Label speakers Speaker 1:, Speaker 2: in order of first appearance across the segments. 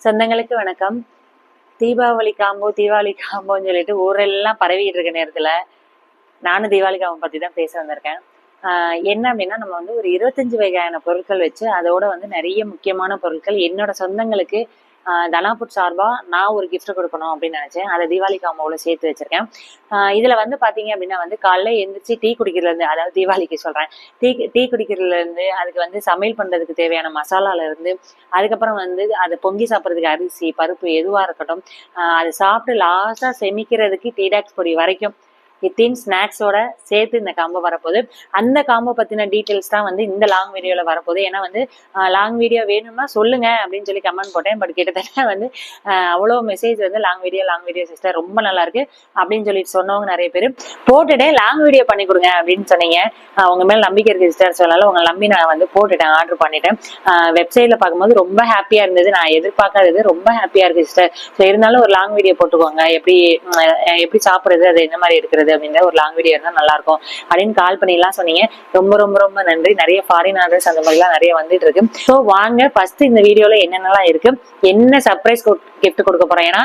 Speaker 1: சொந்தங்களுக்கு வணக்கம். தீபாவளி காம்போன்னு சொல்லிட்டு ஊரெல்லாம் பரவிட்டு இருக்க நேரத்துல நானும் தீபாவளி காம்போ பத்தி தான் பேச வந்திருக்கேன். என்ன அப்படின்னா, நம்ம வந்து ஒரு 25 வகையான பொருட்கள் வச்சு அதோட வந்து நிறைய முக்கியமான பொருட்கள் என்னோட சொந்தங்களுக்கு தனாபுட் சார்பா நான் ஒரு கிஃப்ட் கொடுக்கணும் அப்படின்னு நினைச்சேன். அதை தீபாவளி காம்போல சேர்த்து வச்சிருக்கேன். இதுல வந்து பாத்தீங்க அப்படின்னா வந்து காலைல எந்திரிச்சு டீ குடிக்கிறதுல இருந்து, அதாவது தீபாவளிக்கு சொல்றேன், டீ குடிக்கிறதுல இருந்து, அதுக்கு வந்து சமையல் பண்றதுக்கு தேவையான மசாலால இருந்து, அதுக்கப்புறம் வந்து அதை பொங்கி சாப்பிட்றதுக்கு அரிசி பருப்பு எதுவா இருக்கட்டும், அதை சாப்பிட்டு லாஸ்டா செமிக்கிறதுக்கு டீடாக்ஸ் பொடி வரைக்கும் வித்தின் ஸ்நாக்ஸோட சேர்த்து இந்த காம்போ வரப்போகுது. அந்த காம்போ பத்தின டீட்டெயில்ஸ் தான் வந்து இந்த லாங் வீடியோல வரப்போகுது. ஏன்னா வந்து லாங் வீடியோ வேணும்னா சொல்லுங்க அப்படின்னு சொல்லி கமெண்ட் போட்டேன். பட் கிட்டத்தட்ட வந்து அவ்வளோ மெசேஜ் வந்து லாங் வீடியோ சிஸ்டர் ரொம்ப நல்லா இருக்கு அப்படின்னு சொல்லிட்டு சொன்னவங்க நிறைய பேர் போட்டுட்டேன். லாங் வீடியோ பண்ணி கொடுங்க அப்படின்னு சொன்னீங்க. உங்க மேல நம்பிக்கை இருக்கு சிஸ்டர், சொன்னாலும் உங்களை நம்பி நான் வந்து போட்டுட்டேன், ஆர்டர் பண்ணிட்டேன். வெப்சைட்ல பார்க்கும்போது ரொம்ப ஹாப்பியா இருந்தது. நான் எதிர்பார்க்காதது ரொம்ப ஹாப்பியா இருக்கு சிஸ்டர். ஸோ இருந்தாலும் ஒரு லாங் வீடியோ போட்டுக்கோங்க, எப்படி சாப்பிடுறது, அது என்ன மாதிரி இருக்கிறது அப்படின்ற ஒரு லாங் வீடியோ இருந்தா நல்லா இருக்கும் அப்படின்னு கால் பண்ணி எல்லாம் சொன்னீங்க. ரொம்ப ரொம்ப ரொம்ப நன்றி. நிறைய ஃபாரின் ஆர்டர்ஸ் அந்த மாதிரி எல்லாம் நிறைய வந்துட்டு இருக்கு. ஸோ வாங்க ஃபர்ஸ்ட் இந்த வீடியோல என்னென்னலாம் இருக்கு, என்ன சர்ப்ரைஸ் கிஃப்ட் கொடுக்க போறேன். ஏன்னா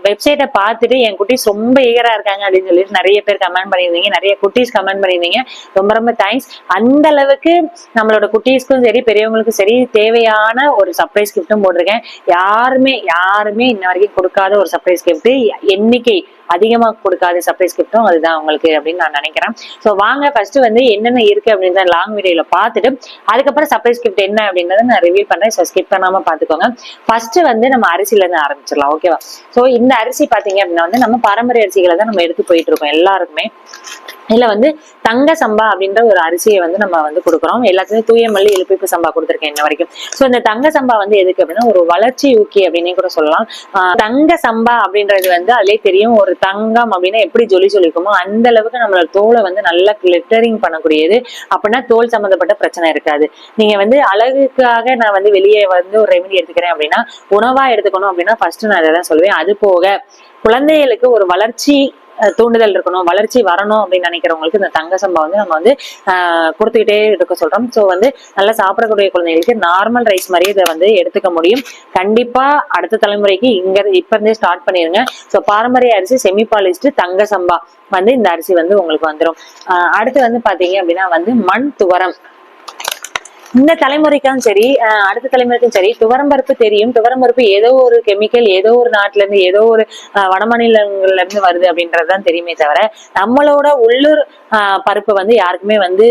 Speaker 1: வெப்சைட்டை பார்த்துட்டு என் குட்டீஸ் ரொம்ப ஈகரா இருக்காங்க அப்படின்னு சொல்லிட்டு நிறைய பேர் கமெண்ட் பண்ணியிருந்தீங்க, நிறைய குட்டீஸ் கமெண்ட் பண்ணியிருந்தீங்க. ரொம்ப ரொம்ப தேங்க்ஸ். அந்த அளவுக்கு நம்மளோட குட்டீஸ்க்கும் சரி பெரியவங்களுக்கும் சரி தேவையான ஒரு சர்ப்ரைஸ் கிஃப்ட்டும் போட்டிருக்கேன். யாருமே இன்ன வரைக்கும் கொடுக்காத ஒரு சர்ப்ரைஸ் கிஃப்ட், எண்ணிக்கை அதிகமா கொடுக்காத சர்ப்ரைஸ் கிஃப்டும் அதுதான் உங்களுக்கு அப்படின்னு நான் நினைக்கிறேன். ஸோ வாங்க ஃபர்ஸ்ட் வந்து என்னென்ன இருக்கு அப்படின்னு லாங் வீடியோல பார்த்துட்டு அதுக்கப்புறம் சர்ப்ரைஸ் கிஃப்ட் என்ன அப்படின்றத நான் ரிவீல் பண்றேன். ஸோ ஸ்கிப் பண்ணாம பாத்துக்கோங்க. ஃபர்ஸ்ட் வந்து நம்ம அரிசில இருந்து ஆரம்பிச்சிடலாம், ஓகேவா? ஸோ இந்த அரிசி பாத்தீங்க அப்படின்னா வந்து நம்ம பாரம்பரிய அரிசிகளை தான் நம்ம எடுத்து போயிட்டு இருக்கோம் எல்லாருக்குமே. இதுல வந்து தங்க சம்பா அப்படின்ற ஒரு அரிசியை வந்து நம்ம வந்து கொடுக்குறோம். எல்லாத்துலயும் தூய மல்லி இழுப்பிப்பு சம்பா கொடுத்துருக்கேன் இன்ன வரைக்கும். ஸோ இந்த தங்க சம்பா வந்து எதுக்கு அப்படின்னா ஒரு வளர்ச்சி ஊக்கி அப்படின்னே கூட சொல்லலாம். தங்க சம்பா அப்படின்றது வந்து அதுலயே தெரியும், ஒரு தங்கம் அப்படின்னா எப்படி ஜொலிக்குமோ அந்த அளவுக்கு நம்மளோட தோலை வந்து நல்லா கிளிட்டரிங் பண்ணக்கூடியது. அப்படின்னா தோல் சம்பந்தப்பட்ட பிரச்சனை இருக்காது. நீங்க வந்து அழகுக்காக நான் வந்து வெளியே வந்து ஒரு ரெமெடி எடுத்துக்கிறேன் அப்படின்னா, உணவா எடுத்துக்கணும் அப்படின்னா ஃபர்ஸ்ட் நான் அதை தான் சொல்லுவேன். அது போக குழந்தைகளுக்கு ஒரு வளர்ச்சி தூண்டுதல் இருக்கணும், வளர்ச்சி வரணும் அப்படின்னு நினைக்கிறவங்களுக்கு இந்த தங்க சம்பா வந்து நம்ம வந்து கொடுத்துக்கிட்டே இருக்க சொல்றோம். ஸோ வந்து நல்லா சாப்பிடக்கூடிய குழந்தைகளுக்கு நார்மல் ரைஸ் மாதிரி இதை வந்து எடுத்துக்க முடியும். கண்டிப்பா அடுத்த தலைமுறைக்கு இப்ப இருந்தே ஸ்டார்ட் பண்ணிருங்க. ஸோ பாரம்பரிய அரிசி செமி பாலிஸ்ட் தங்க சம்பா வந்து இந்த அரிசி வந்து உங்களுக்கு வந்துடும். அடுத்து வந்து பாத்தீங்க அப்படின்னா வந்து மண் துவரம். இந்த தலைமுறைக்கும் சரி அடுத்த தலைமுறைக்கும் சரி துவரம்பருப்பு தெரியும். துவரம்பருப்பு ஏதோ ஒரு கெமிக்கல், ஏதோ ஒரு நாட்டுல இருந்து, ஏதோ ஒரு வடமாநிலங்கள்ல இருந்து வருது அப்படின்றதுதான் தெரியுமே தவிர நம்மளோட உள்ளூர் பருப்பு வந்து யாருக்குமே வந்து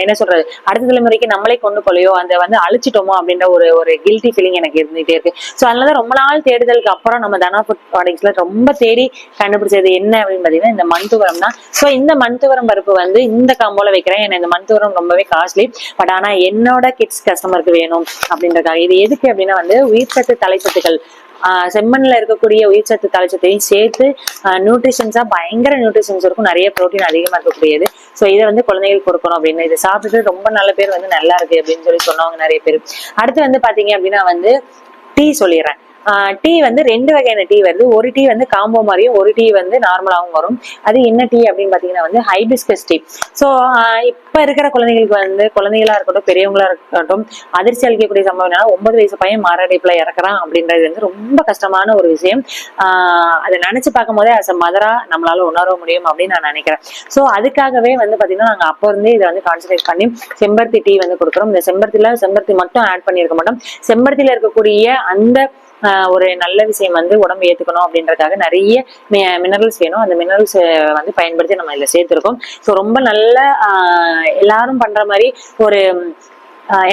Speaker 1: என்ன சொல்றது, அடுத்த தலைமுறைக்கு நம்மளே கொண்டு போலையோ அந்த வந்து அழிச்சிட்டோமோ அப்படின்ற ஒரு கில்ட்டி ஃபீலிங் எனக்கு இருந்துகிட்டே இருக்கு. ஸோ அதனாலதான் ரொம்ப நாள் தேடுதலுக்கு அப்புறம் நம்ம தனா ஃபுட் ப்ராடக்ட்ஸ்ல ரொம்ப தேடி கண்டுபிடிச்சது என்ன அப்படின்னு பாத்தீங்கன்னா இந்த மண்துவரம் தான். ஸோ இந்த மண்துவரம் பருப்பு வந்து இந்த காம்போல வைக்கிறேன். ஏன்னா இந்த மண்துவரம் ரொம்பவே காஸ்ட்லி. பட் ஆனா என்னோட கிட்ஸ் கஸ்டமருக்கு வேணும் அப்படின்றதுக்காக. இது எதுக்கு அப்படின்னா வந்து உயிர்ச்சத்து தலைச்சத்துக்கள், செம்மண்ல இருக்கக்கூடிய உயிர்ச்சத்து தலைச்சத்தையும் சேர்த்து நியூட்ரிஷன்ஸா பயங்கர நியூட்ரிஷன்ஸ் இருக்கும், நிறைய ப்ரோட்டீன் அதிகமா இருக்கக்கூடியது. ஸோ இதை வந்து குழந்தைகளுக்கு கொடுக்கணும் அப்படின்னு இதை சாப்பிட்டுட்டு ரொம்ப நல்ல பேர் வந்து நல்லா இருக்கு அப்படின்னு சொல்லி சொன்னவங்க நிறைய பேர். அடுத்து வந்து பாத்தீங்க அப்படின்னா வந்து டீ சொல்லிடுறேன். டீ வந்து 2 வகையான டீ வருது. ஒரு டீ வந்து காம்போ மாதிரியும், ஒரு டீ வந்து நார்மலாகவும் வரும். அது என்ன டீ அப்படின்னு பாத்தீங்கன்னா வந்து ஹைபிஸ்கஸ் டீ. ஸோ இப்ப இருக்கிற குழந்தைகளுக்கு வந்து குழந்தைகளா இருக்கட்டும் பெரியவங்களா இருக்கட்டும் அதிர்ச்சி அளிக்கக்கூடிய சம்பவம் என்னன்னா 9 வயசு பையன் மாரடைப்புல இறக்குறான் அப்படின்றது வந்து ரொம்ப கஷ்டமான ஒரு விஷயம். அதை நினைச்சு பார்க்கும் போதே அஸ் அ மதரா நம்மளால உணர முடியும் அப்படின்னு நான் நினைக்கிறேன். ஸோ அதுக்காகவே வந்து பாத்தீங்கன்னா நாங்க அப்போ இருந்தே இதை வந்து கான்சன்ட்ரேட் பண்ணி செம்பருத்தி டீ வந்து கொடுக்குறோம். இந்த செம்பருத்தி மட்டும் ஆட் பண்ணியிருக்க மாட்டோம். செம்பருத்தியில இருக்கக்கூடிய அந்த ஒரு நல்ல விஷயம் வந்து உடம்பு ஏத்துக்கணும் அப்படின்றதுக்காக நிறைய மினரல்ஸ் வேணும். அந்த மினரல்ஸ் வந்து பயன்படுத்தி நம்ம இதுல சேர்த்திருக்கோம். ஸோ ரொம்ப நல்ல எல்லாரும் பண்ற மாதிரி ஒரு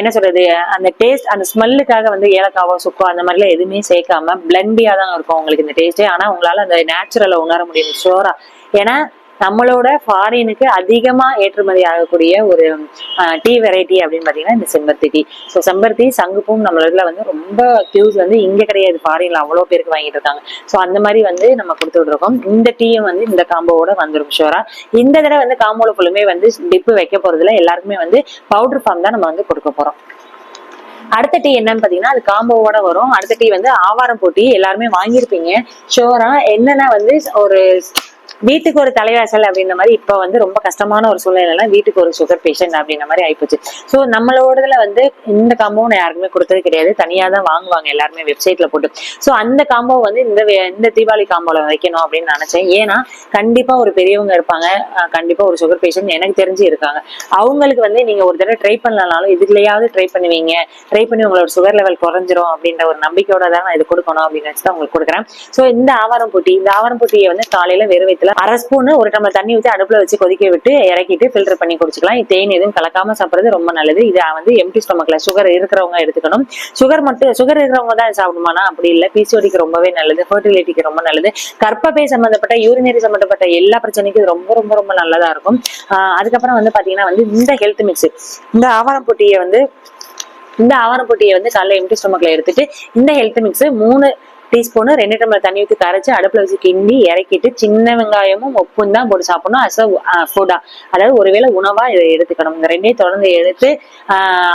Speaker 1: என்ன சொல்றது, அந்த டேஸ்ட் அந்த ஸ்மெல்லுக்காக வந்து ஏலக்காவோ சுக்கோ அந்த மாதிரிலாம் எதுவுமே சேர்க்காம பிளண்டியா தான் இருக்கும் உங்களுக்கு இந்த டேஸ்டே. ஆனா உங்களால அந்த நேச்சுரலை உணர முடியும் ஷோரா. ஏன்னா நம்மளோட ஃபாரினுக்கு அதிகமா ஏற்றுமதி ஆகக்கூடிய ஒரு டீ வெரைட்டி அப்படின்னு பாத்தீங்கன்னா இந்த செம்பருத்தி டீ. ஸோ செம்பருத்தி சங்குப்பூம் நம்மளதுல வந்து ரொம்ப கியூஸ் வந்து இங்க கிடையாது, ஃபாரின்ல அவ்வளோ பேருக்கு வாங்கிட்டு இருக்காங்க. ஸோ அந்த மாதிரி வந்து நம்ம கொடுத்துட்டு இருக்கோம். இந்த டீயும் வந்து இந்த காம்போவோட வந்துடும் ஷோரா. இந்த தடவை வந்து காம்போல ஃபுல்லுமே வந்து டிப்பு வைக்க போறதுல எல்லாருக்குமே வந்து பவுடர் ஃபார்ம் தான் நம்ம வந்து கொடுக்க போறோம். அடுத்த டீ என்னன்னு பாத்தீங்கன்னா அது காம்போவோட வரும். அடுத்த டீ வந்து ஆவாரம் போட்டி எல்லாருமே வாங்கியிருப்பீங்க ஷோரா. என்னன்னா வந்து ஒரு வீட்டுக்கு ஒரு தலைவாசல் அப்படின்ற மாதிரி இப்ப வந்து ரொம்ப கஷ்டமான ஒரு சூழ்நிலை, வீட்டுக்கு ஒரு சுகர் பேஷண்ட் அப்படின்ற மாதிரி ஆயிப்போச்சு. சோ நம்மளோடதுல வந்து இந்த காம்போ யாருக்குமே கொடுத்தது கிடையாது, தனியா தான் வாங்குவாங்க எல்லாருமே வெப்சைட்ல போட்டு. சோ அந்த காம்போ வந்து இந்த தீபாவளி காம்போல வைக்கணும் அப்படின்னு நினைச்சேன். ஏன்னா கண்டிப்பா ஒரு பெரியவங்க இருப்பாங்க, கண்டிப்பா ஒரு சுகர் பேஷண்ட் எனக்கு தெரிஞ்சு இருக்காங்க. அவங்களுக்கு வந்து நீங்க ஒரு தடவை ட்ரை பண்ணலனாலும் இதுலயாவது ட்ரை பண்ணுவீங்க, ட்ரை பண்ணி உங்களோட சுகர் லெவல் குறைஞ்சிரும் அப்படின்ற ஒரு நம்பிக்கையோட தான் நான் இது கொடுக்கணும் அப்படின்னு நினைச்சு தான் உங்களுக்கு கொடுக்குறேன். சோ இந்த ஆவாரம் பொட்டியை வந்து காலையில வெறும் வயித்துல 1/2 ஸ்பூன் ஒரு டம்ளர் தண்ணி ஊற்றி அடுப்புல வச்சு கொதிக்க விட்டு இறக்கிட்டு ஃபில்டர் பண்ணி குடிச்சுக்கலாம். தேன் எதுவும் கலக்காம சாப்பிடுறது ரொம்ப நல்லது. இது வந்து எம்டி ஸ்டொமக்ல சுகர் இருக்கிறவங்க எடுத்துக்கணும். சுகர் இருக்கிறவங்க தான் சாப்பிடுமானா அப்படி இல்லை, பிசிஓடிக்கு ரொம்பவே நல்லது, ஃபர்டிலிட்டிக்கு ரொம்ப நல்லது, கர்ப்பப்பை சம்பந்தப்பட்ட யூரினரி சம்பந்தப்பட்ட எல்லா பிரச்சனைக்கும் ரொம்ப ரொம்ப ரொம்ப நல்லதா இருக்கும். அதுக்கப்புறம் வந்து பாத்தீங்கன்னா வந்து இந்த ஹெல்த் மிக்ஸ், இந்த ஆவாரம் பொட்டியை வந்து காலைல எம்டி ஸ்டொமக்ல எடுத்துட்டு இந்த ஹெல்த் மிக்ஸ் 3 டீஸ்பூன் 2 டம்ளர் தண்ணி ஊற்றி கரைச்சி அடுப்புல வச்சு கிண்டி இறக்கிட்டு சின்ன வெங்காயமும் உப்பும் தான் போட்டு சாப்பிடணும். அஸ் அ ஃபுட்டா, அதாவது ஒருவேளை உணவா இதை எடுத்துக்கணும். இந்த ரெண்டையும் தொடர்ந்து எடுத்து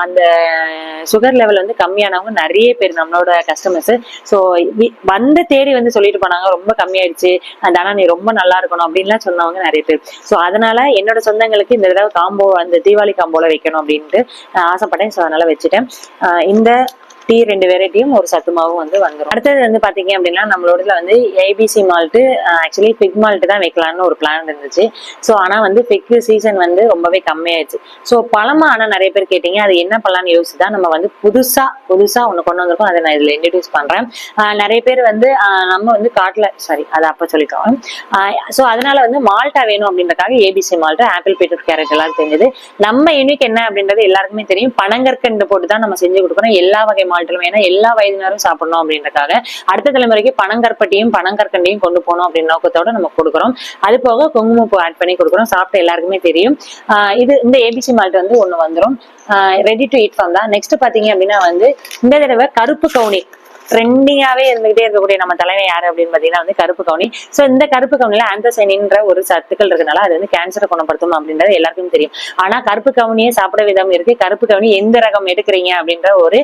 Speaker 1: அந்த சுகர் லெவல் வந்து கம்மியானவங்க நிறைய பேர் நம்மளோட கஸ்டமர்ஸ். ஸோ வந்து தேடி வந்து சொல்லிட்டு போனாங்க ரொம்ப கம்மியாயிடுச்சு, ஆனா நீ ரொம்ப நல்லா இருக்கணும் அப்படின்லாம் சொன்னவங்க நிறைய பேர். ஸோ அதனால என்னோட சொந்தங்களுக்கு இந்த தடவை காம்போ, அந்த தீபாவளி காம்போல வைக்கணும் அப்படின்ட்டு ஆசைப்பட்டேன். ஸோ அதனால வச்சுட்டேன். இந்த டீ 2 வெரைட்டியும் ஒரு சத்து மாவும் வந்து வந்துடும். அடுத்தது வந்து பாத்தீங்க அப்படின்னா நம்மளோடதுல வந்து ABC malt, actually big malt தான் வைக்கலாம்னு ஒரு பிளான் இருந்துச்சு. ஸோ ஆனா வந்து பிக் சீசன் வந்து ரொம்பவே கம்மியாயிடுச்சு. ஸோ பழமா ஆனா நிறைய பேர் கேட்டீங்க, அது என்ன பண்ணலாம்னு யோசிச்சுதான் நம்ம வந்து புதுசா ஒண்ணு கொண்டு வந்திருக்கோம். அதை நான் இதுல இன்ட்ரடியூஸ் பண்றேன். நிறைய பேர் வந்து நம்ம வந்து காட்டுல அதை அப்ப சொல்லிட்டோம். ஸோ அதனால வந்து மால்ட்டா வேணும் அப்படின்றக்காக ABC malt, apple beetroot carrot எல்லாம் தெரிஞ்சது. நம்ம யூனிக் என்ன அப்படின்றது எல்லாருக்குமே தெரியும், பனங்கற்கண்டு போட்டு தான் நம்ம செஞ்சு கொடுக்கணும் எல்லா வகை மால்ட்டிலும். ஏன்னா எல்லா வயதினரும் சாப்பிடணும் அப்படின்றக்காக அடுத்த தலைமுறைக்கு பனங்கற்பட்டியும் பனங்கற்கண்டையும் கொண்டு போகணும் அப்படின்னு நோக்கத்தோட நம்ம கொடுக்குறோம். அது போக குங்குமப்பூ ஆட் பண்ணி கொடுக்குறோம். சாப்பிட்ட எல்லாருக்குமே தெரியும். இந்த ஏபிசி மால்ட் வந்து ஒண்ணு வந்துடும், ரெடி டு ஈட் ஃபார்ம் தான். நெக்ஸ்ட் பாத்தீங்க அப்படின்னா வந்து இந்த தடவை கருப்பு கவுனி ட்ரெண்டிங்காவே இருந்துகிட்டே இருக்கக்கூடிய நம்ம தலைமை யாரு அப்படின்னு பாத்தீங்கன்னா வந்து கருப்பு கவுனி. சோ இந்த கருப்பு கவுனில ஆந்தோசைனின்ற ஒரு சத்துக்கள் இருக்கனால அது வந்து கேன்சரை குணப்படுத்தும் அப்படின்றது எல்லாருக்கும் தெரியும். ஆனா கருப்பு கவுனியே சாப்பிட விதம் இருக்கு. கருப்பு கவுனி எந்த ரகம் எடுக்கிறீங்க அப்படின்ற ஒரு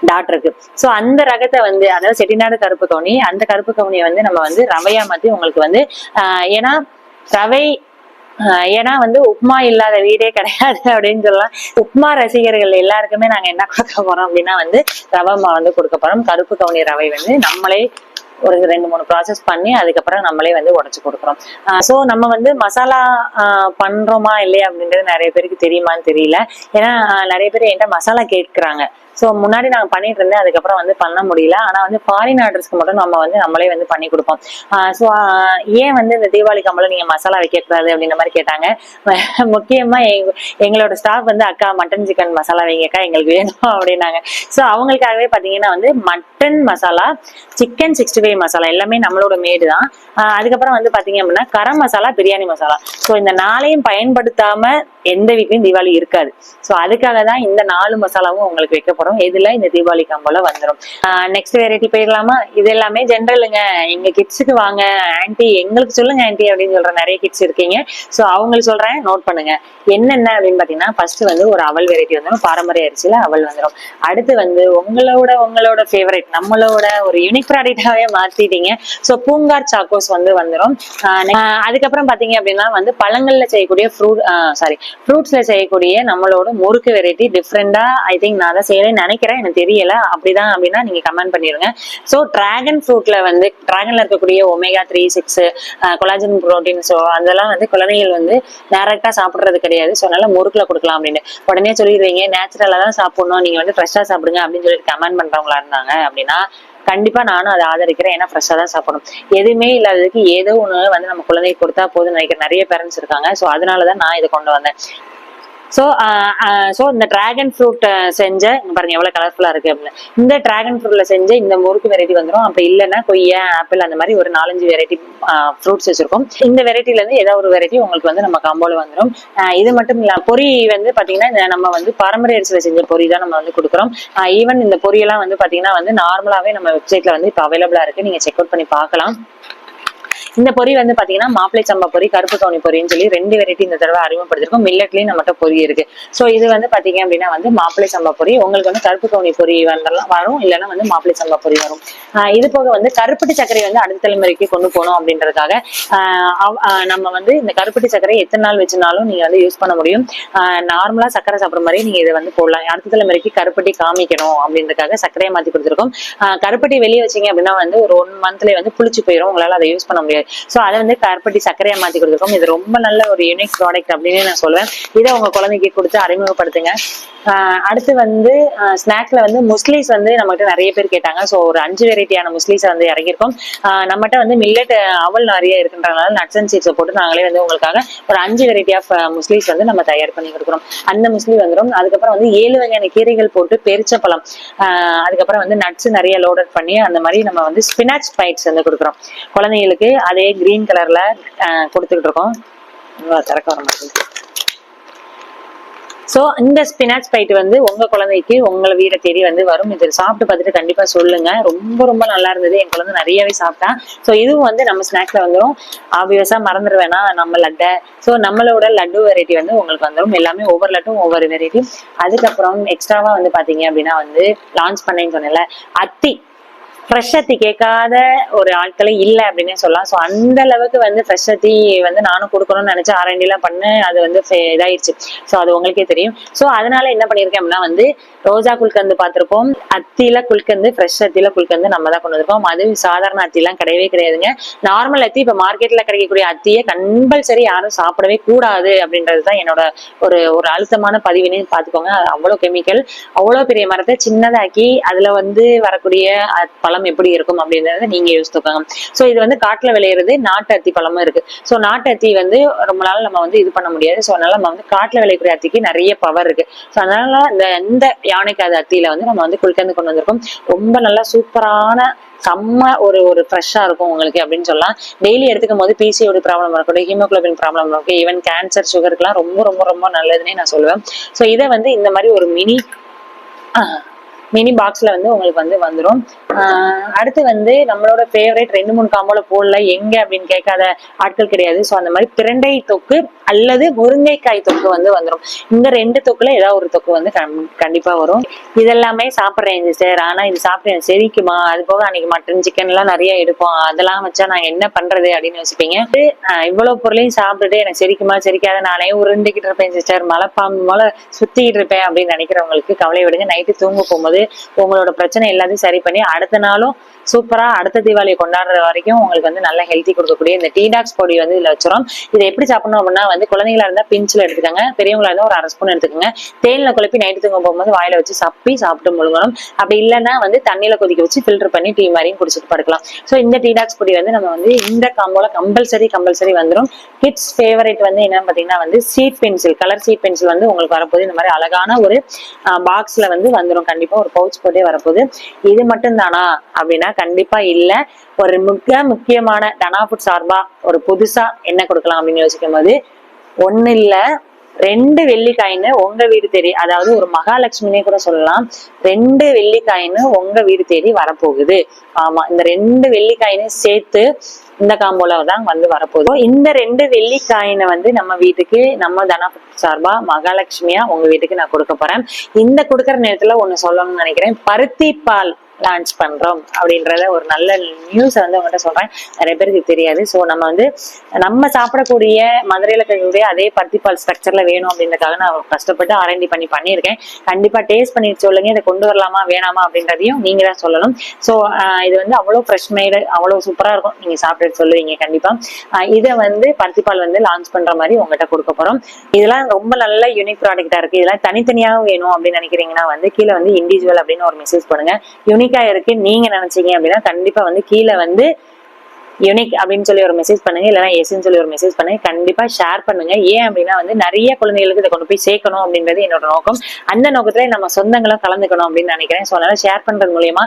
Speaker 1: டாட் இருக்கு. சோ அந்த ரகத்தை வந்து, அதாவது செட்டிநாடு கருப்பு கவுனி, அந்த கருப்பு கவுனியை வந்து நம்ம வந்து ரவையா மாத்தி உங்களுக்கு வந்து ஏன்னா வந்து உப்மா இல்லாத வீடே கிடையாது அப்படின்னு சொல்லலாம். உப்மா ரசிகர்கள் எல்லாருக்குமே நாங்க என்ன கொடுக்க போறோம் அப்படின்னா வந்து ரவை வந்து கொடுக்க போறோம். கருப்பு கவுனி ரவை வந்து நம்மளே ஒரு 2-3 ப்ராசஸ் பண்ணி அதுக்கப்புறம் நம்மளே வந்து உடைச்சு கொடுக்குறோம். சோ நம்ம வந்து மசாலா பண்றோமா இல்லையா அப்படின்றது நிறைய பேருக்கு தெரியுமான்னு தெரியல. ஏன்னா நிறைய பேர் என்கிட்ட மசாலா கேட்கிறாங்க. ஸோ முன்னாடி நாங்கள் பண்ணிட்டு இருந்தேன், அதுக்கப்புறம் வந்து பண்ண முடியல. ஆனால் வந்து ஃபாரின் ஆர்டர்ஸ்க்கு மட்டும் நம்ம வந்து நம்மளே வந்து பண்ணி கொடுப்போம். ஸோ ஏன் வந்து இந்த தீபாவளி காம்போல நீங்க மசாலா வைக்கக்கூடாது அப்படின்ற மாதிரி கேட்டாங்க. முக்கியமா எங்களோட ஸ்டாஃப் வந்து அக்கா மட்டன் சிக்கன் மசாலா வைங்கக்கா எங்களுக்கு வேணும் அப்படின்னாங்க. ஸோ அவங்களுக்காகவே பார்த்தீங்கன்னா வந்து மட்டன் மசாலா, சிக்கன் 65 மசாலா எல்லாமே நம்மளோட மேடு தான். அதுக்கப்புறம் வந்து பார்த்தீங்க அப்படின்னா கரம் மசாலா, பிரியாணி மசாலா. ஸோ இந்த 4ஐயும் பயன்படுத்தாம எந்த வீட்லயும் தீபாவளி இருக்காது. ஸோ அதுக்காக தான் இந்த 4 மசாலாவும் உங்களுக்கு வைக்க போறோம். இதுல இந்த தீபாவளி காம்போல வந்துடும். நெக்ஸ்ட் வெரைட்டி போயிடலாமா? இது எல்லாமே ஜென்ரலுங்க. எங்க கிட்ஸுக்கு வாங்க ஆன்டி, எங்களுக்கு சொல்லுங்க ஆன்டி அப்படின்னு சொல்ற நிறைய கிட்ஸ் இருக்கீங்க. சோ அவங்களுக்கு சொல்றேன், நோட் பண்ணுங்க. என்னென்ன அப்படின்னு பாத்தீங்கன்னா ஃபர்ஸ்ட் வந்து ஒரு அவல் வெரைட்டி வந்துடும், பாரம்பரிய அரிசியில அவல் வந்துடும். அடுத்து வந்து உங்களோட ஃபேவரட், நம்மளோட ஒரு யூனிக் ப்ராடக்டாவே மாத்திட்டீங்க. சோ பூங்கார் சாக்கோஸ் வந்துடும். அதுக்கப்புறம் பாத்தீங்க அப்படின்னா வந்து பழங்கள்ல செய்யக்கூடிய ஃப்ரூட்ஸ்ல செய்யக்கூடிய நம்மளோட முறுக்கு வெரைட்டி டிஃப்ரெண்டா. ஐ திங்க் நான் தான் செய்யறேன்னு நினைக்கிறேன், எனக்கு தெரியல. அப்படிதான் அப்படின்னா நீங்க கமெண்ட் பண்ணிருங்க. சோ டிராகன்ல இருக்கக்கூடிய ஒமேகா 3, 6 கொலாஜன் புரோட்டீன், ஸோ அதெல்லாம் வந்து குழந்தைகள் வந்து டைரக்டா சாப்பிடுறது கிடையாது. ஸோ அதனால முறுக்குல கொடுக்கலாம் அப்படின்னு உடனே சொல்லிடுவீங்க, நேச்சுரலா தான் சாப்பிடணும், நீங்க வந்து ஃப்ரெஷ்ஷா சாப்பிடுங்க அப்படின்னு சொல்லிட்டு கமெண்ட் பண்றவங்களா இருந்தாங்க அப்படின்னா கண்டிப்பா நானும் அதை ஆதரிக்கிறேன். ஏன்னா ஃப்ரெஷ்ஷா தான் சாப்பிடணும். எதுவுமே இல்லாததுக்கு ஏதோ ஒண்ணு வந்து நம்ம குழந்தைக்கு கொடுத்தா போதும் நினைக்கிற நிறைய பேரண்ட்ஸ் இருக்காங்க. ஸோ அதனாலதான் நான் இதை கொண்டு வந்தேன். ஸோ இந்த டிராகன் ஃப்ரூட் செஞ்ச, பாருங்க எவ்வளவு கலர்ஃபுல்லா இருக்கு அப்படின்னு, இந்த டிராகன் ஃப்ரூட்ல செஞ்ச இந்த முறுக்கு வெரைட்டி வந்துடும். அப்படி இல்லைன்னா கொய்யா, ஆப்பிள், அந்த மாதிரி ஒரு 4-5 வெரைட்டி ஃப்ரூட்ஸ் வச்சிருக்கோம். இந்த வெரைட்டில இருந்து ஏதாவது ஒரு வெரைட்டி உங்களுக்கு வந்து நம்ம காம்போல வந்துடும். இது மட்டும் இல்ல, பொரி வந்து பாத்தீங்கன்னா நம்ம வந்து பாரம்பரிய அரிசியில செஞ்ச பொரி தான் நம்ம வந்து கொடுக்குறோம். ஈவன் இந்த பொரியெல்லாம் வந்து பாத்தீங்கன்னா வந்து நார்மலாவே நம்ம வெப்சைட்ல வந்து இப்போ அவைலபிளா இருக்கு, நீங்க செக் அவுட் பண்ணி பார்க்கலாம். இந்த பொரி வந்து பாத்தீங்கன்னா மாப்பிளை சம்பா பொரி, கருப்பு கவுனி பொரின்னு சொல்லி 2 வெரைட்டி இந்த தடவை அறிமுகப்படுத்திருக்கோம். மில்லட்லயும் நம்மகிட்ட பொரி இருக்கு. சோ இது வந்து பாத்தீங்க அப்படின்னா வந்து மாப்பிளை சம்பா பொரி, உங்களுக்கு வந்து கருப்பு கவுனி பொரி வரும், இல்லைன்னா வந்து மாப்பிளை சம்பா பொரி வரும். இது போக வந்து கருப்பட்டி சர்க்கரை வந்து அடுத்த தலைமுறைக்கு கொண்டு போகணும் அப்படின்றதுக்காக நம்ம வந்து இந்த கருப்பட்டி சர்க்கரை எத்தனை நாள் வச்சுனாலும் நீங்க வந்து யூஸ் பண்ண முடியும். நார்மலா சர்க்கரை சாப்பிடுற மாதிரி நீங்க இதை வந்து போடலாம். அடுத்த தலைமுறைக்கு கருப்பட்டி காமிக்கணும் அப்படின்றதுக்காக சர்க்கரையை மாத்தி கொடுத்துருக்கோம். கருப்பட்டி வெளியே வச்சீங்க அப்படின்னா வந்து ஒரு 1 மந்த்லயே வந்து புளிச்சு போயிடும், உங்களால அதை யூஸ் பண்ண முடியாது. சோ அதை வந்து கருப்பட்டி சர்க்கரையா மாத்தி கொடுத்துருக்கோம். இது ரொம்ப நல்ல ஒரு யூனிக் ப்ராடக்ட் அப்படின்னு நான் சொல்லுவேன். இதை உங்க குழந்தைக்கு கொடுத்து அறிமுகப்படுத்துங்க. அடுத்து வந்து ஸ்நாக்ஸ்ல வந்து முஸ்லீஸ் வந்து நம்மகிட்ட நிறைய பேர் கேட்டாங்க. ஸோ ஒரு 5 வெரைட்டியான முஸ்லீஸ் வந்து இறங்கியிருக்கோம். நம்மகிட்ட வந்து மில்லட் அவல் நிறைய இருக்குன்றதுனால நட்ஸ் அண்ட் சீட்ஸை போட்டு நாங்களே வந்து உங்களுக்காக ஒரு 5 வெரைட்டி ஆஃப் முஸ்லீஸ் வந்து நம்ம தயார் பண்ணி கொடுக்குறோம். அந்த முஸ்லி வந்துடும். அதுக்கப்புறம் வந்து 7 வகையான கீரைகள் போட்டு பெரிச்சப்பழம், அதுக்கப்புறம் வந்து நட்ஸ் நிறைய லோடட் பண்ணி அந்த மாதிரி நம்ம வந்து ஸ்பினாச் பைட்ஸ் வந்து கொடுக்குறோம் குழந்தைங்களுக்கு. அதே கிரீன் கலர்ல கொடுத்துக்கிட்டு இருக்கோம். திறக்க வர மாட்டேங்குது. சோ இந்த ஸ்பினாச் பைட் வந்து உங்க குழந்தைக்கு உங்களை வீட தேடி வந்து வரும். இது சாப்பிட்டு பார்த்துட்டு கண்டிப்பா சொல்லுங்க. ரொம்ப ரொம்ப நல்லா இருந்தது, என் குழந்தை நிறையவே சாப்பிட்டா. சோ இதுவும் வந்து நம்ம ஸ்நாக்ஸ்ல வந்துடும். ஆப்வியஸா மறந்துட வேணாம் நம்ம லட்டை. சோ நம்மளோட லட்டு வெரைட்டி வந்து உங்களுக்கு வந்துடும். எல்லாமே ஒவ்வொரு லட்டும் ஒவ்வொரு வெரைட்டி. அதுக்கப்புறம் எக்ஸ்ட்ராவா வந்து பாத்தீங்க அப்படின்னா வந்து லான்ச் பண்ணேன்னு சொன்னேன்ல, அத்தி ஃப்ரெஷ் அத்தி கேட்காத ஒரு ஆட்களே இல்லை அப்படின்னே சொல்லலாம். ஸோ அந்த அளவுக்கு வந்து ஃப்ரெஷ் அத்தி வந்து நானும் கொடுக்கணும்னு நினைச்சு R&D எல்லாம் பண்ணேன். அது வந்து இதாயிடுச்சு. ஸோ அது உங்களுக்கே தெரியும். ஸோ அதனால என்ன பண்ணியிருக்கேன் அப்படின்னா வந்து ரோஜா குல்கந்து பார்த்திருப்போம். அத்தியில குல்கந்து, ஃப்ரெஷ் அத்தியில குல்கந்து நம்ம தான் கொண்டு வந்திருக்கோம். அது சாதாரண அத்திலாம் கிடையவே கிடையாதுங்க. நார்மல் அத்தி இப்ப மார்க்கெட்ல கிடைக்கக்கூடிய அத்தியை கம்பல்சரி யாரும் சாப்பிடவே கூடாது அப்படின்றதுதான் என்னோட ஒரு ஒரு அழுத்தமான பதிவினே பார்த்துக்கோங்க. அது அவ்வளவு கெமிக்கல். அவ்வளவு பெரிய மரத்தை சின்னதாக்கி அதுல வந்து வரக்கூடிய பழம் எப்படி இருக்கும் அப்படின்றத நீங்க யோசித்துக்கோங்க. சோ இது வந்து காட்டுல விளையிறது நாட்டு அத்தி பழமும் இருக்கு. சோ நாட்டு அத்தி வந்து ரொம்ப நாள் நம்ம வந்து இது பண்ண முடியாது. சோ அதனால நம்ம வந்து காட்டுல விளையக்கூடிய அத்திக்கு நிறைய பவர் இருக்கு. சோ அதனால இந்த யானைக்காத அத்தியில வந்து நம்ம வந்து குல்கந்து கொண்டு வந்திருக்கோம். ரொம்ப நல்லா சூப்பரான செம்ம ஒரு ஒரு ஃப்ரெஷ்ஷா இருக்கும் உங்களுக்கு அப்படின்னு சொல்லலாம். டெய்லி எடுத்துக்கும் போது பிசிஓடி ப்ராப்ளம் இருக்கட்டும், ஹீமோகுளோபின் ப்ராப்ளம் இருக்கும், ஈவன் கேன்சர், சுகருக்குலாம் ரொம்ப ரொம்ப ரொம்ப நல்லதுன்னே நான் சொல்லுவேன். ஸோ இதை வந்து இந்த மாதிரி ஒரு மினி பாக்ஸ்ல வந்து உங்களுக்கு வந்து வந்துடும். அடுத்து வந்து நம்மளோட ஃபேவரட் 2-3 காம்போல போடல எங்க அப்படின்னு கேட்காத ஆட்கள் கிடையாது. ஸோ அந்த மாதிரி பிரண்டை தொக்கு அல்லது முருங்கைக்காய் தொக்கு வந்து வந்துடும். இந்த 2 தொக்குல ஏதாவது ஒரு தொக்கு வந்து கண்டிப்பா வரும். இதெல்லாமே சாப்பிட்றேன் சார், ஆனா இது சாப்பிட்றேன் செரிக்குமா? அது போக அன்னைக்கு மட்டன் சிக்கன் எல்லாம் நிறைய எடுப்போம், அதெல்லாம் வச்சா நாங்க என்ன பண்றது அப்படின்னு யோசிப்பீங்க. இவ்வளவு பொருளையும் சாப்பிட்டுட்டு எனக்கு செரிக்குமா செரிக்காத, நானே உருண்டுகிட்டு இருப்பேன் சிஸ்டர், மலைப்பாம்பு மேல சுத்திக்கிட்டு இருப்பேன் அப்படின்னு நினைக்கிறவங்களுக்கு கவலை விடுங்க. நைட்டு தூங்க போகும்போது உங்களோட பிரச்சனை எல்லாத்தையும் சரி பண்ணி அடுத்த நாளும் சூப்பரா அடுத்த தீபாவளி கொண்டாடுற வரைக்கும் உங்களுக்கு வந்து நல்ல ஹெல்த்தி கொடுக்கக்கூடிய இந்த டீடாக்ஸ் பொடி வந்து இதுல வச்சிரும். இதை எப்படி சாப்பிடணும் அப்படின்னா வந்து குழந்தைங்களா இருந்தா பிஞ்சில் எடுத்துக்கோங்க, பெரியவங்களா இருந்தா ஒரு 1/2 ஸ்பூன் எடுத்துக்கோங்க. தேன்ல குழப்பி நைட்டு தூங்க போகும்போது வாயில வச்சு சாப்பிட்டு முழுங்கணும். அப்படி இல்லைன்னா வந்து தண்ணியில கொதிக்க வச்சு ஃபில்டர் பண்ணி டீ மாதிரியும் குடிச்சிட்டு படுக்கலாம். ஸோ இந்த டீடாக்ஸ் பொடி வந்து நம்ம வந்து இந்த காம்போல கம்பல்சரி வந்துடும். கிட்ஸ் ஃபேவரட் வந்து என்னன்னு பாத்தீங்கன்னா வந்து sheet pencil, colour sheet pencil வந்து உங்களுக்கு வரப்போது இந்த மாதிரி அழகான ஒரு பாக்ஸ்ல வந்து வந்துடும். கண்டிப்பா ஒரு பவுச் போட்டே வரப்போகுது. இது மட்டும் தானா அப்படின்னா கண்டிப்பா இல்ல. ஒரு முக்கியமான தனா ஃபுட் சார்பா ஒரு புதுசா என்ன கொடுக்கலாம் அப்படின்னு யோசிக்கும் போது, 1 இல்ல 2 வெள்ளிக்காயின்னு உங்க வீடு தேடி, அதாவது ஒரு மகாலட்சுமினே கூட சொல்லலாம், 2 வெள்ளிக்காயின்னு உங்க வீடு தேடி வரப்போகுது. ஆமா, இந்த 2 வெள்ளிக்காயின்னு சேர்த்து இந்த காம்போல தான் வந்து வரப்போகுது. இந்த 2 வெள்ளிக்காயினை வந்து நம்ம வீட்டுக்கு நம்ம தனா சார்பா மகாலட்சுமியா உங்க வீட்டுக்கு நான் கொடுக்க போறேன். இந்த கொடுக்குற நேரத்துல ஒண்ணு சொல்லணும்னு நினைக்கிறேன். பருத்தி பால் லான்ச் பண்றோம் அப்படின்றத ஒரு நல்ல நியூஸ் வந்து உங்ககிட்ட சொல்றேன். நிறைய பேருக்கு தெரியாது. ஸோ நம்ம வந்து நம்ம சாப்பிடக்கூடிய மதுரையில இருக்கக்கூடிய அதே பருத்திப்பால் ஸ்ட்ரக்சர்ல வேணும் அப்படின்றதுக்காக நான் கஷ்டப்பட்டு R&D பண்ணியிருக்கேன். கண்டிப்பா டேஸ்ட் பண்ணிட்டு சொல்லுங்க, இதை கொண்டு வரலாமா வேணாமா அப்படின்றதையும் நீங்க தான் சொல்லணும். ஸோ இது வந்து அவ்வளவு ஃப்ரெஷ் மேடு, அவ்வளவு சூப்பரா இருக்கும். நீங்க சாப்பிட்டு சொல்லுவீங்க கண்டிப்பா. இதை வந்து பருத்திப்பால் வந்து லான்ச் பண்ற மாதிரி உங்ககிட்ட கொடுக்க போறோம். இதெல்லாம் ரொம்ப நல்ல யூனிக் ப்ராடக்டா இருக்கு. இதெல்லாம் தனித்தனியாக வேணும் அப்படின்னு நினைக்கிறீங்கன்னா வந்து கீழே வந்து இண்டிவிஜுவல் அப்படின்னு ஒரு மெசேஜ் பண்ணுங்க. யூனிக்கா இருக்கு நீங்க நினைச்சீங்க அப்படின்னா கண்டிப்பா வந்து கீழே வந்து யூனிக் அப்படின்னு சொல்லி ஒரு மெசேஜ் பண்ணுங்க, இல்லைன்னா எஸ்ன்னு சொல்லி ஒரு மெசேஜ் பண்ணுங்க. கண்டிப்பா ஷேர் பண்ணுங்க. ஏன் அப்படின்னா வந்து நிறைய குழந்தைகளுக்கு இதை கொண்டு போய் சேர்க்கணும் அப்படின்றது என்னோட நோக்கம். அந்த நோக்கத்துல நம்ம சொந்தங்களும் கலந்துக்கணும் அப்படின்னு நினைக்கிறேன். ஸோ அதனால ஷேர் பண்றது மூலியமா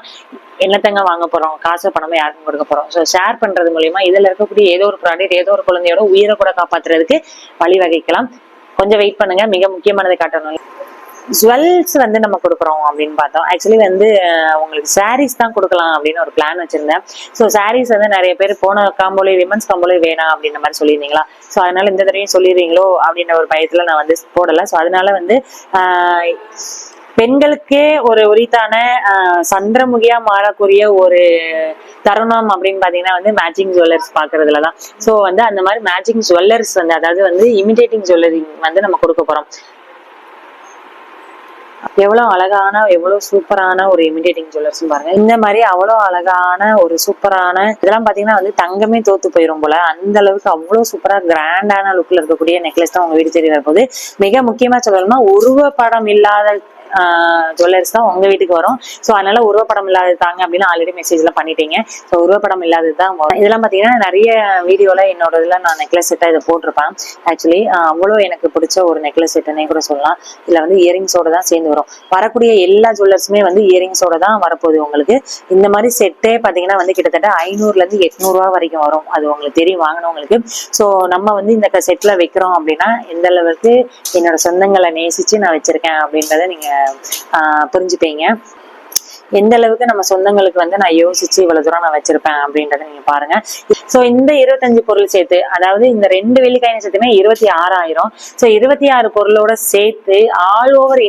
Speaker 1: என்னத்தங்க வாங்க போறோம், காசு பணமா யாருக்கும் கொடுக்க போறோம். ஸோ ஷேர் பண்றது மூலியமா இதுல இருக்கக்கூடிய ஏதோ ஒரு ப்ராடக்ட் ஏதோ ஒரு குழந்தையோட உயிரை கூட காப்பாத்துறதுக்கு வழிவகைக்கலாம். கொஞ்சம் வெயிட் பண்ணுங்க, மிக முக்கியமானதை காட்டணும். ஜுவல்ஸ் வந்து நம்ம கொடுக்குறோம் அப்படின்னு பார்த்தோம். ஆக்சுவலி வந்து உங்களுக்கு சாரீஸ் தான் கொடுக்கலாம் அப்படின்னு ஒரு பிளான் வச்சிருந்தேன். ஸோ சாரீஸ் வந்து நிறைய பேர் போன காம்போலே விமன்ஸ் காம்போலே வேணாம் அப்படின்ற மாதிரி சொல்லியிருந்தீங்களா. ஸோ அதனால இந்த தடவையும் சொல்லிடுறீங்களோ அப்படின்ற ஒரு பயத்துல நான் வந்து போடலை. ஸோ அதனால வந்து பெண்களுக்கே ஒரு உரித்தான சந்திரமுகியா மாறக்கூடிய ஒரு தருணம் அப்படின்னு பாத்தீங்கன்னா வந்து மேட்சிங் ஜுவல்லர்ஸ் பாக்குறதுலதான். ஸோ வந்து அந்த மாதிரி மேட்சிங் ஜுவல்லர்ஸ் வந்து அதாவது வந்து இமிடேட்டிங் ஜுவல்லரி வந்து நம்ம கொடுக்க போறோம். எவ்வளவு அழகான எவ்வளவு சூப்பரான ஒரு இமிடேட்டிங் ஜுவல்லர்ஸ் பாருங்க. இந்த மாதிரி அவ்வளவு அழகான ஒரு சூப்பரான இதெல்லாம் பாத்தீங்கன்னா வந்து தங்கமே தோத்து போயிரும் போல, அந்த அளவுக்கு அவ்வளவு சூப்பரா கிராண்டான லுக்ல இருக்கக்கூடிய நெக்லஸ் தான் உங்க வீடு தேடி வரப்போகுது. மிக முக்கியமா சொல்லணும்னா உருவப்படம் இல்லாத ஜுவல்லர்ஸ் தான் உங்க வீட்டுக்கு வரும். ஸோ அதனால உருவப்படம் இல்லாதது தாங்க அப்படின்னு ஆல்ரெடி மெசேஜ் எல்லாம் பண்ணிட்டீங்க. ஸோ உருவப்படம் இல்லாதது தான் வரும். இதெல்லாம் பாத்தீங்கன்னா நிறைய வீடியோல என்னோட இதுல நான் நெக்லஸ் செட்டா இதை போட்டிருப்பேன். ஆக்சுவலி அவ்வளோ எனக்கு பிடிச்ச ஒரு நெக்லஸ் செட்டுன்னே கூட சொல்லலாம். இதுல வந்து இயரிங்ஸோட தான் சேர்ந்து வரும். வரக்கூடிய எல்லா ஜுவல்லர்ஸுமே வந்து இயரிங்ஸோட தான் வரப்போகுது உங்களுக்கு. இந்த மாதிரி செட்டே பாத்தீங்கன்னா வந்து கிட்டத்தட்ட 500ல இருந்து 800 ரூபா வரைக்கும் வரும். அது உங்களுக்கு தெரியும் வாங்கினவங்களுக்கு. ஸோ நம்ம வந்து இந்த செட்ல வைக்கிறோம் அப்படின்னா எந்த அளவுக்கு என்னோட சொந்தங்களை நேசிச்சு நான் வச்சிருக்கேன் அப்படின்றத நீங்க புரிஞ்சுப்பீங்க. எந்த அளவுக்கு நம்ம சொந்தங்களுக்கு வந்து நான் யோசிச்சு இவ்வளவு தூரம் நான் வச்சிருப்பேன் அப்படின்றத நீங்க பாருங்க. சோ இந்த 25 பொருள் சேர்த்து, அதாவது இந்த 2 வெள்ளிக்காயின் சேர்த்துமே 26,000. சோ 26 பொருளோட சேர்த்து ஆல் ஓவர்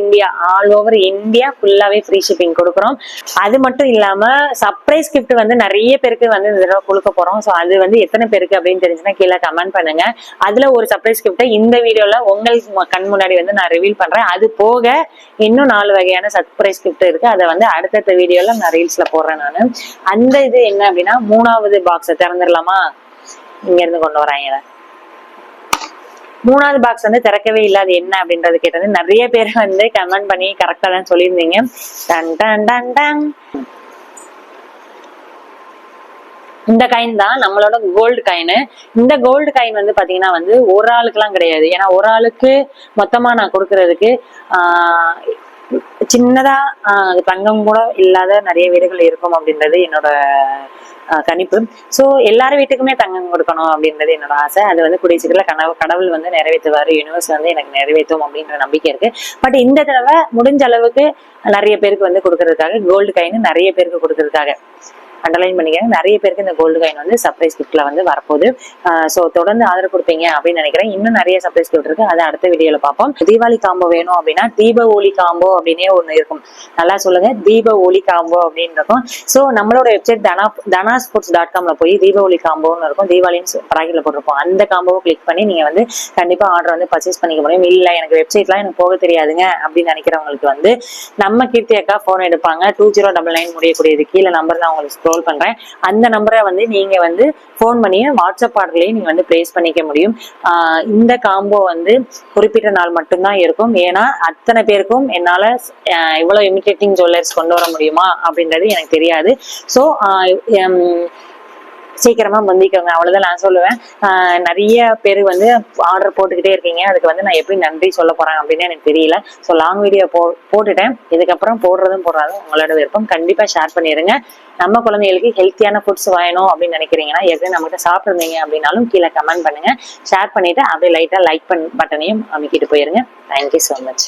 Speaker 1: இந்தியா ஃபுல்லாவே ஃப்ரீ ஷிப்பிங் கொடுக்குறோம். அது மட்டும் இல்லாம சர்ப்ரைஸ் கிஃப்ட் வந்து நிறைய பேருக்கு வந்து இந்த தடவை கொடுக்க போறோம். சோ அது வந்து எத்தனை பேருக்கு அப்படின்னு தெரிஞ்சுன்னா கீழே கமெண்ட் பண்ணுங்க. அதுல ஒரு சர்ப்ரைஸ் கிஃப்ட் இந்த வீடியோல உங்களுக்கு கண் முன்னாடி வந்து நான் ரிவீல் பண்றேன். அது போக இன்னும் 4 வகையான சர்ப்ரைஸ் கிஃப்ட் இருக்கு. அதை வந்து அடுத்த வீடியோல நான் ரீல்ஸ்ல போடுறேன் நானு. அந்த இது என்ன அப்படின்னா 3வது பாக்ஸை திறந்துடலாமா, இங்க இருந்து கொண்டு வராங்க. 3வது பாக்ஸ் வந்து திறக்கவே இல்லை, அது என்ன அப்படின்றது கேட்டது நிறைய பேர் வந்து கமெண்ட் பண்ணி கரெக்டா தான் சொல்லியிருந்தீங்க. Done done done done. இந்த காயின் தான் நம்மளோட கோல்டு காயின். இந்த கோல்டு காயின் வந்து பாத்தீங்கன்னா வந்து ஒரு ஆளுக்கு எல்லாம் கிடையாது. ஏன்னா ஒரு ஆளுக்கு மொத்தமா நான் கொடுக்கறதுக்கு சின்னதா தங்கம் கூட இல்லாத நிறைய வீடுகள் இருக்கும் அப்படின்றது என்னோட கணிப்பு. சோ எல்லாரும் வீட்டுக்குமே தங்கம் கொடுக்கணும் அப்படின்றது என்னோட ஆசை. அது வந்து கூடிய சீக்கிரத்துல கடவுள் வந்து நிறைவேற்றுவாரு, யூனிவர்ஸ் வந்து எனக்கு நிறைவேற்றும் அப்படின்ற நம்பிக்கை இருக்கு. பட் இந்த தடவை முடிஞ்ச அளவுக்கு நிறைய பேருக்கு வந்து கொடுக்கறதுக்காக கோல்டு காயின் நிறைய பேருக்கு கொடுக்கறதுக்காக அண்டர்லைன் பண்ணிக்கிறேன். நிறைய பேருக்கு இந்த கோல்டு காயின் வந்து சர்ப்ரைஸ் கிஃப்ட்ல வந்து வரப்போகுது. சோ தொடர்ந்து ஆதரவு கொடுப்பீங்க அப்படின்னு நினைக்கிறேன். இன்னும் நிறைய சர்ப்ரைஸ் கிஃப்ட் இருக்கு, அதை அடுத்த வீடியோல பார்ப்போம். தீபாவளி காம்போ வேணும் அப்படின்னா தீப ஒளி காம்போ அப்படின்னே ஒண்ணு இருக்கும். நல்லா சொல்லுங்க, தீப ஒளி காம்போ அப்படின்னு இருக்கும். சோ நம்மளோட வெப்சைட் danasports.comல போய் தீப ஒளி காம்போன்னு இருக்கும். தீபாவளின்னு பிராக்கெட்ல போட்டிருப்போம். அந்த காம்போவை கிளிக் பண்ணி நீங்க வந்து கண்டிப்பா ஆர்டர் வந்து பர்ச்சேஸ் பண்ணிக்க முடியும். இல்ல எனக்கு வெப்சைட்லாம் எனக்கு போக தெரியாதுங்க அப்படின்னு நினைக்கிறவங்களுக்கு வந்து நம்ம கீர்த்தி அக்கா போன் எடுப்பாங்க. 2099 முடியக்கூடியது கீழே நம்பர் தான் உங்களுக்கு பண்றேன். அந்த நம்பரை வந்து நீங்க வந்து போன் பண்ணி வாட்ஸ்அப் ஆர்டர்லயே நீங்க வந்து பிளேஸ் பண்ணிக்க முடியும். இந்த காம்போ வந்து குறிப்பிட்ட நாள் மட்டும்தான் இருக்கும். ஏன்னா அத்தனை பேருக்கும் என்னால இவ்வளவு இமிடேட்டிங் ஜுவல்லர்ஸ் கொண்டு வர முடியுமா அப்படின்றது எனக்கு தெரியாது. சோ சீக்கிரமா முந்திக்கோங்க, அவ்வளவுதான் நான் சொல்லுவேன். நிறைய பேர் வந்து ஆர்டர் போட்டுக்கிட்டே இருக்கீங்க. அதுக்கு வந்து நான் எப்படி நன்றி சொல்ல போறேன் அப்படின்னு எனக்கு தெரியல. ஸோ லாங் வீடியோ போட்டுட்டேன். இதுக்கப்புறம் போடுறதும் உங்களோட விருப்பம். கண்டிப்பா ஷேர் பண்ணிருங்க. நம்ம குழந்தைகளுக்கு ஹெல்த்தியான ஃபுட்ஸ் வேணும் அப்படின்னு நினைக்கிறீங்கன்னா எதுவும் நம்மகிட்ட சாப்பிட்டுருந்தீங்க அப்படின்னாலும் கீழே கமெண்ட் பண்ணுங்க. ஷேர் பண்ணிட்டு அப்படியே லைட்டா லைக் பட்டனையும் அமைக்கிட்டு போயிருங்க. Thank you so much.